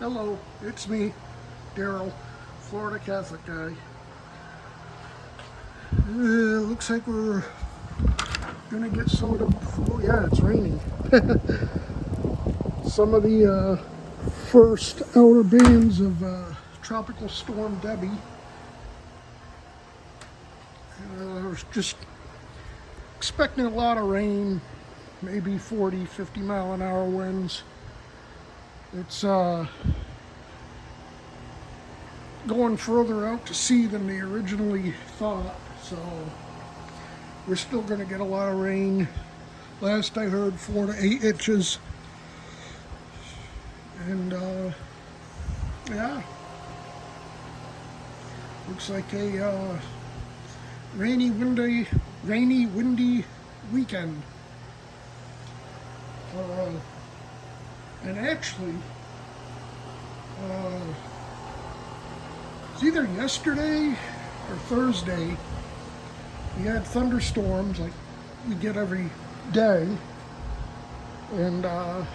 Hello, it's me, Daryl, Florida Catholic guy. Looks like we're gonna get some of the, oh yeah, it's raining. Some of the first outer bands of Tropical Storm Debbie. I was just expecting a lot of rain, maybe 40, 50 mile an hour winds. It's going further out to sea than they originally thought, so we're still going to get a lot of rain. Last I heard, 4 to 8 inches. And yeah, looks like a rainy, windy weekend. And actually, it's either yesterday or Thursday, we had thunderstorms like we get every day, and I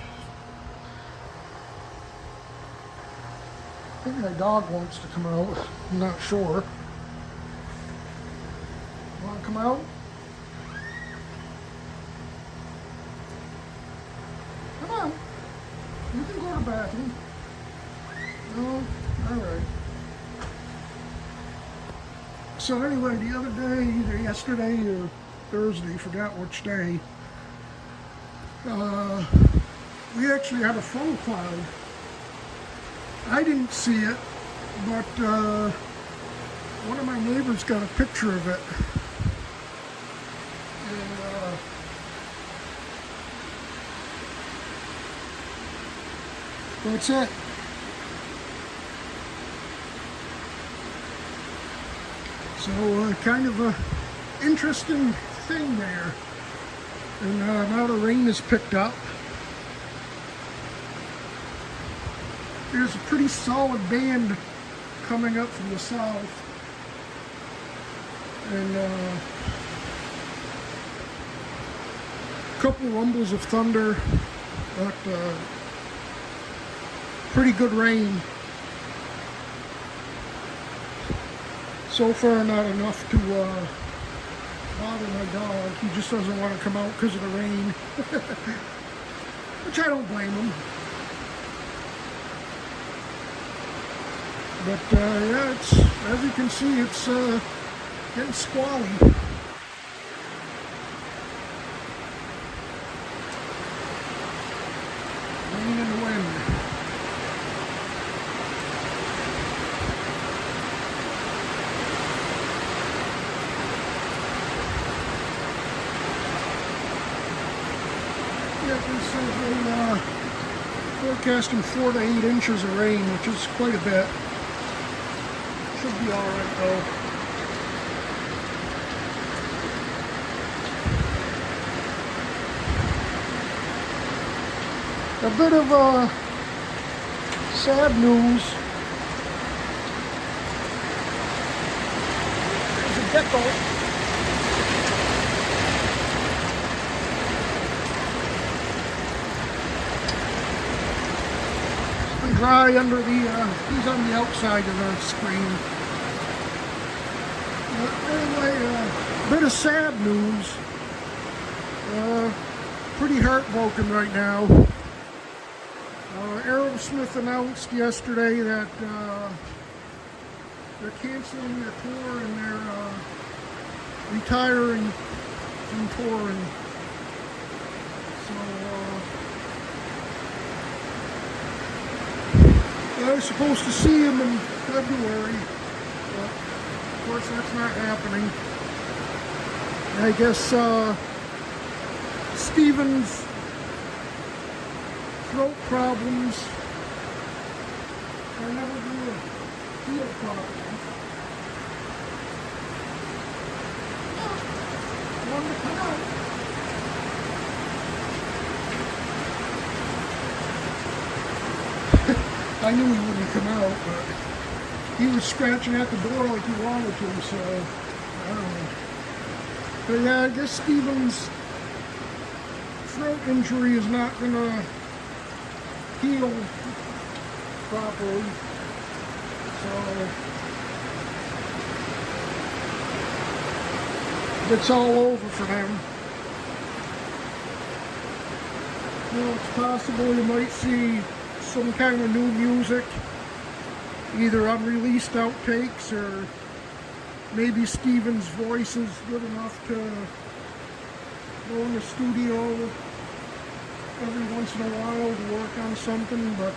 think my dog wants to come out. I'm not sure. Want to come out? Come on. You can go to the bathroom. No? Alright. So anyway, the other day, either yesterday or Thursday, forgot which day, we actually had a phone cloud. I didn't see it, but one of my neighbors got a picture of it. And that's it. So kind of a interesting thing there. And now the rain has picked up. There's a pretty solid band coming up from the south. And a couple rumbles of thunder, but pretty good rain. So far not enough to bother my dog. He just doesn't want to come out because of the rain. Which I don't blame him. But yeah, it's, as you can see, it's getting squally. Rain and wind. Yeah, this is forecasting 4 to 8 inches of rain, which is quite a bit. Should be all right though. A bit of sad news. There's a gecko. It's been dry under the, he's on the outside of the screen. Anyway, a bit of sad news. Pretty heartbroken right now. Aerosmith announced yesterday that they're canceling their tour and they're retiring from touring. So I was supposed to see him in February, but of course that's not happening. I guess Steven's throat problems are never going to heal properly. Wanted to come out. I knew he wouldn't come out, but he was scratching at the door like he wanted to, so I don't know. But yeah, I guess Steven's throat injury is not going to heal properly. So it's all over for them. You know, it's possible you might see some kind of new music, either unreleased outtakes or maybe Steven's voice is good enough to go in the studio every once in a while to work on something, but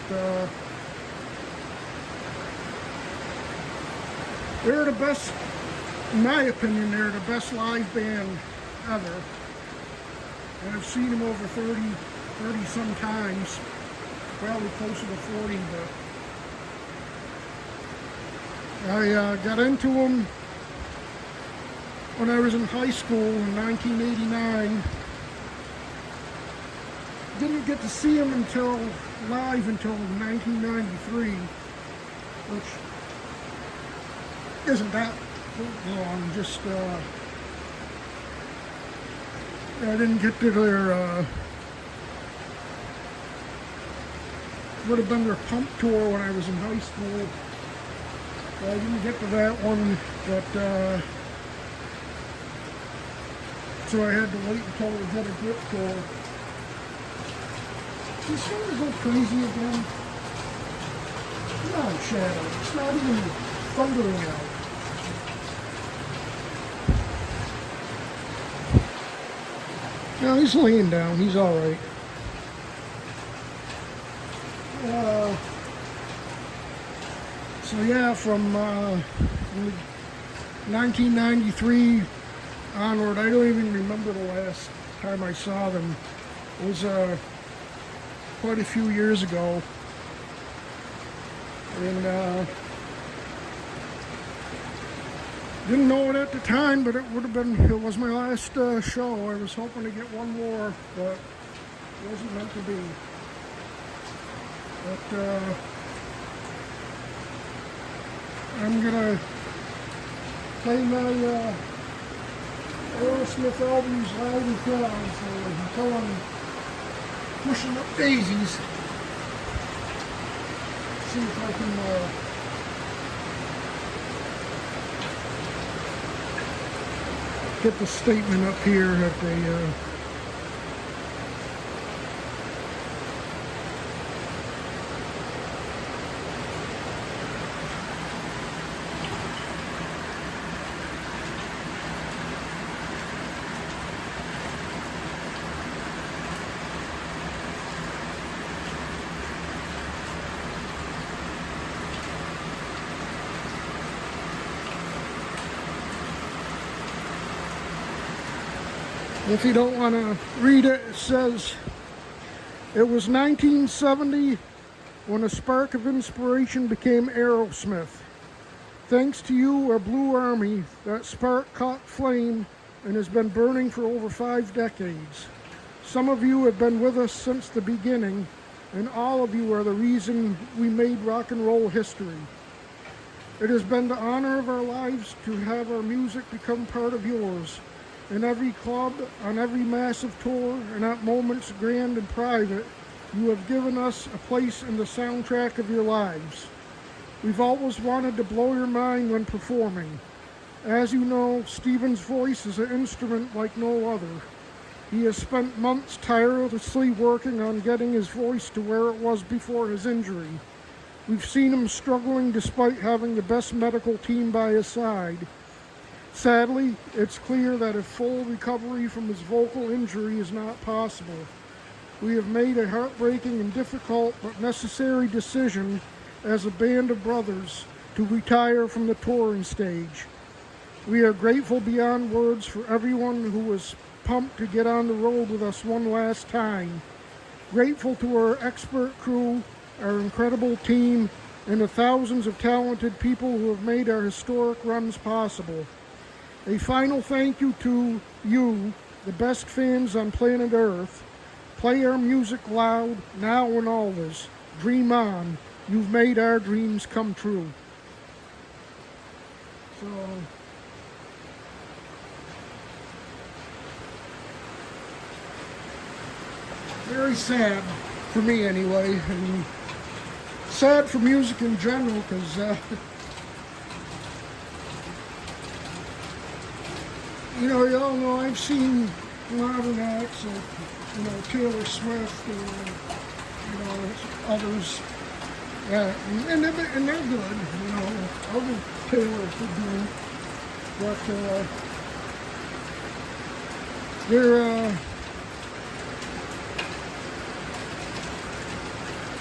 they're the best, in my opinion, they're the best live band ever. And I've seen them over 30 some times, probably closer to 40, but I got into them when I was in high school in 1989. Didn't get to see them live until 1993, which isn't that long, just I didn't get to their would have been their Pump tour when I was in high school. I didn't get to that one, but so I had to wait until we had a Grip tour. Is this going to go crazy again? No, Shadow. It's not even thundering out. No, he's laying down. He's all right. So yeah, from 1993 onward, I don't even remember the last time I saw them. It was quite a few years ago, and didn't know it at the time, but it was my last show. I was hoping to get one more, but it wasn't meant to be. But I'm gonna play my Aerosmith albums loud and proud, so until I'm pushing up daisies, see if I can get the statement up here that they if you don't want to read it, it says, it was 1970 when a spark of inspiration became Aerosmith. Thanks to you, our Blue Army, that spark caught flame and has been burning for over 5 decades. Some of you have been with us since the beginning, and all of you are the reason we made rock and roll history. It has been the honor of our lives to have our music become part of yours. In every club, on every massive tour, and at moments grand and private, you have given us a place in the soundtrack of your lives. We've always wanted to blow your mind when performing. As you know, Steven's voice is an instrument like no other. He has spent months tirelessly working on getting his voice to where it was before his injury. We've seen him struggling despite having the best medical team by his side. Sadly, it's clear that a full recovery from his vocal injury is not possible. We have made a heartbreaking and difficult but necessary decision as a band of brothers to retire from the touring stage. We are grateful beyond words for everyone who was pumped to get on the road with us one last time. Grateful to our expert crew, our incredible team, and the thousands of talented people who have made our historic runs possible. A final thank you to you, the best fans on planet Earth. Play our music loud, now and always. Dream on. You've made our dreams come true. So, very sad, for me anyway. I mean, sad for music in general, because you know, you all know I've seen modern acts like, you know, Taylor Swift and, you know, others, and they're good, you know, other Taylor could do, but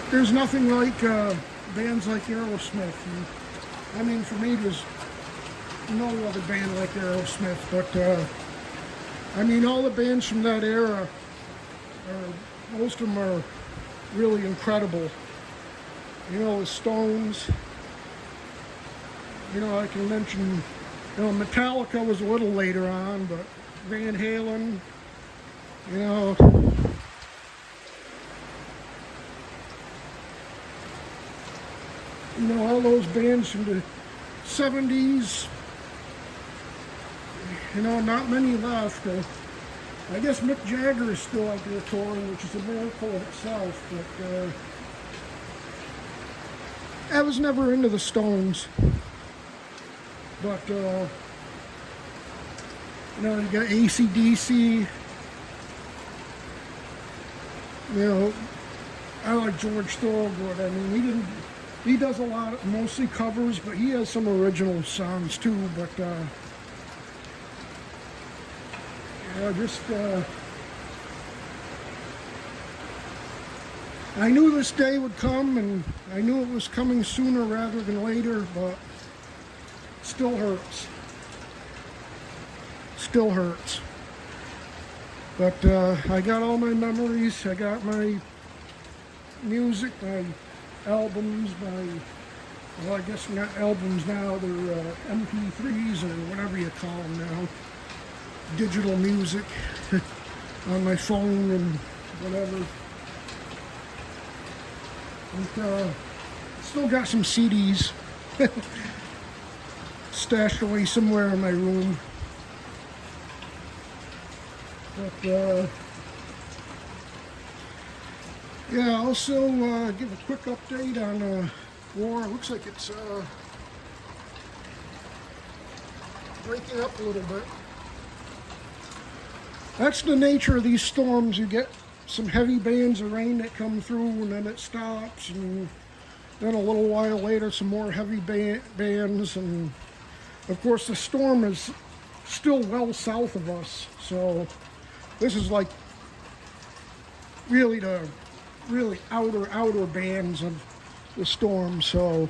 there's nothing like bands like Aerosmith. And, I mean, for me, there's no other band like Aerosmith, but I mean, all the bands from that era, most of them are really incredible. You know, the Stones, you know, I can mention, you know, Metallica was a little later on, but Van Halen, you know, all those bands from the 70s, you know, not many left. I guess Mick Jagger is still out there touring, which is a miracle in itself, but I was never into the Stones. But, you know, you got AC/DC, you know, I like George Thorogood. I mean, he does a lot of, mostly covers, but he has some original songs too, but, yeah, just, I knew this day would come, and I knew it was coming sooner rather than later, but it still hurts. Still hurts. But I got all my memories. I got my music, my albums, well, I guess not albums now, they're MP3s or whatever you call them now. Digital music on my phone and whatever. And, still got some CDs stashed away somewhere in my room. But yeah, also give a quick update on war. It looks like it's breaking up a little bit. That's the nature of these storms. You get some heavy bands of rain that come through, and then it stops, and then a little while later some more heavy bands, and of course the storm is still well south of us, so this is like really the outer bands of the storm, so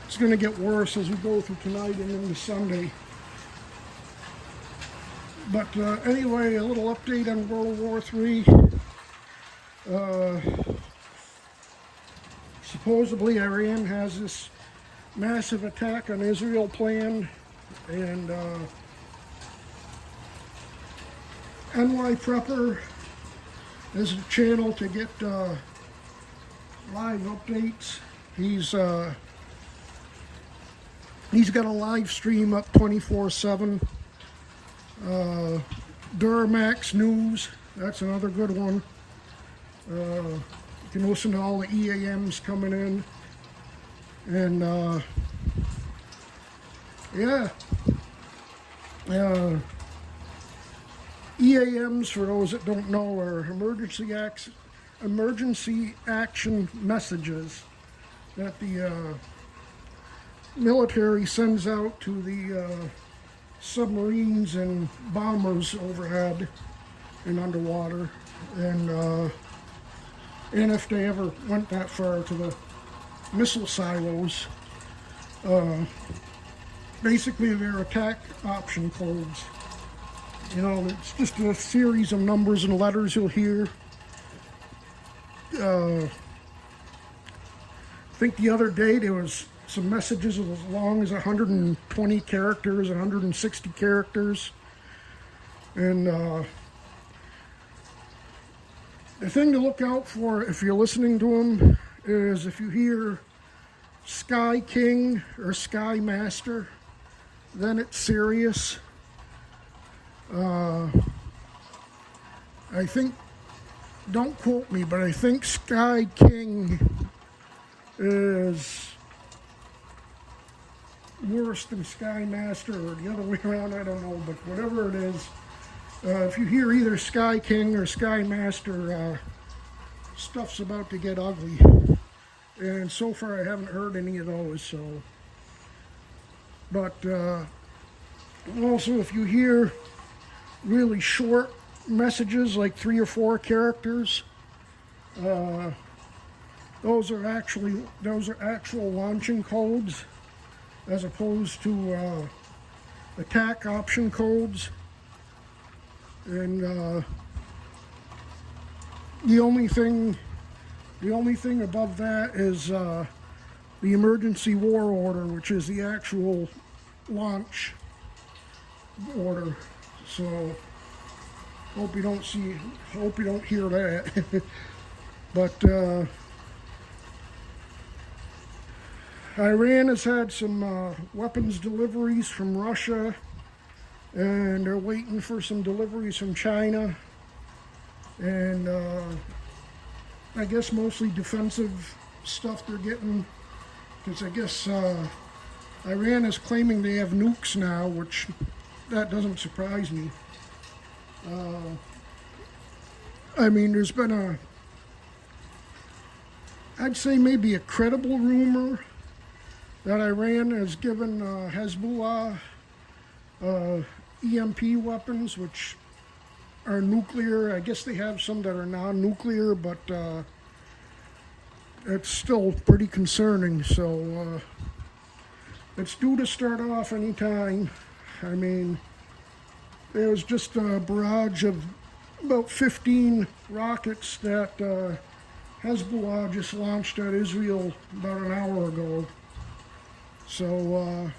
it's going to get worse as we go through tonight and into Sunday. But anyway, a little update on World War III. Supposedly Iran has this massive attack on Israel planned, and NY Prepper is a channel to get live updates. He's got a live stream up 24/7. Duramax News, that's another good one. You can listen to all the EAMs coming in, and yeah, EAMs, for those that don't know, are emergency action messages that the military sends out to the submarines and bombers overhead and underwater, and if they ever went that far, to the missile silos. Basically, they're attack option codes. You know, it's just a series of numbers and letters you'll hear. I think the other day there was some messages as long as 120 characters, 160 characters. And the thing to look out for if you're listening to them is if you hear Sky King or Sky Master, then it's serious. I think, don't quote me, but I think Sky King is worse than Sky Master, or the other way around, I don't know, but whatever it is, if you hear either Sky King or Sky Master, stuff's about to get ugly. And so far I haven't heard any of those, so. But also if you hear really short messages, like 3 or 4 characters, those are actual launching codes, as opposed to attack option codes. And the only thing above that is the emergency war order, which is the actual launch order. So hope you don't hear that. But Iran has had some weapons deliveries from Russia, and they're waiting for some deliveries from China, and I guess mostly defensive stuff they're getting, because I guess Iran is claiming they have nukes now, which that doesn't surprise me. I mean, there's been I'd say maybe a credible rumor that Iran has given Hezbollah EMP weapons, which are nuclear. I guess they have some that are non-nuclear, but it's still pretty concerning. So it's due to start off any time. I mean, there was just a barrage of about 15 rockets that Hezbollah just launched at Israel about an hour ago. So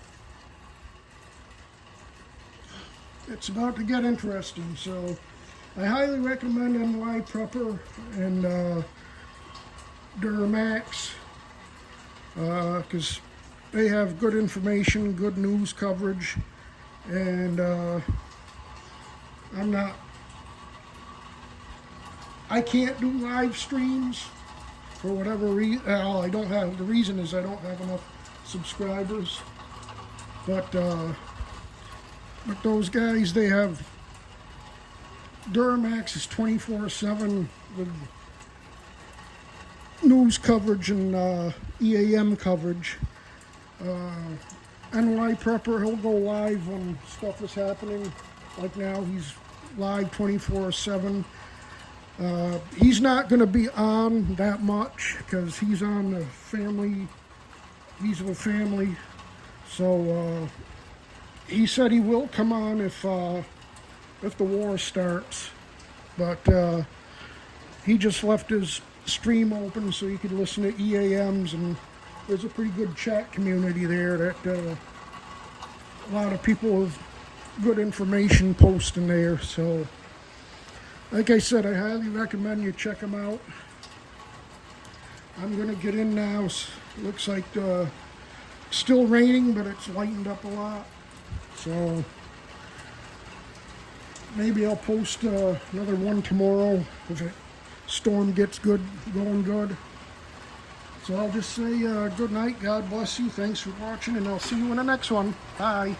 it's about to get interesting. So I highly recommend NY Prepper and Duramax, because they have good information, good news coverage, and I can't do live streams for whatever reason. The reason is I don't have enough subscribers, but those guys, they have Duramax is 24/7 with news coverage and EAM coverage. NY Prepper, he'll go live when stuff is happening. Like now, he's live 24/7. He's not going to be on that much because he's on the family. He's with family, so he said he will come on if the war starts, but he just left his stream open so you could listen to EAMs, and there's a pretty good chat community there that a lot of people have good information posting there. So like I said, I highly recommend you check them out. I'm gonna get in now. Looks like still raining, but it's lightened up a lot. So maybe I'll post another one tomorrow if the storm gets going good. So I'll just say good night, God bless you, thanks for watching, and I'll see you in the next one. Bye.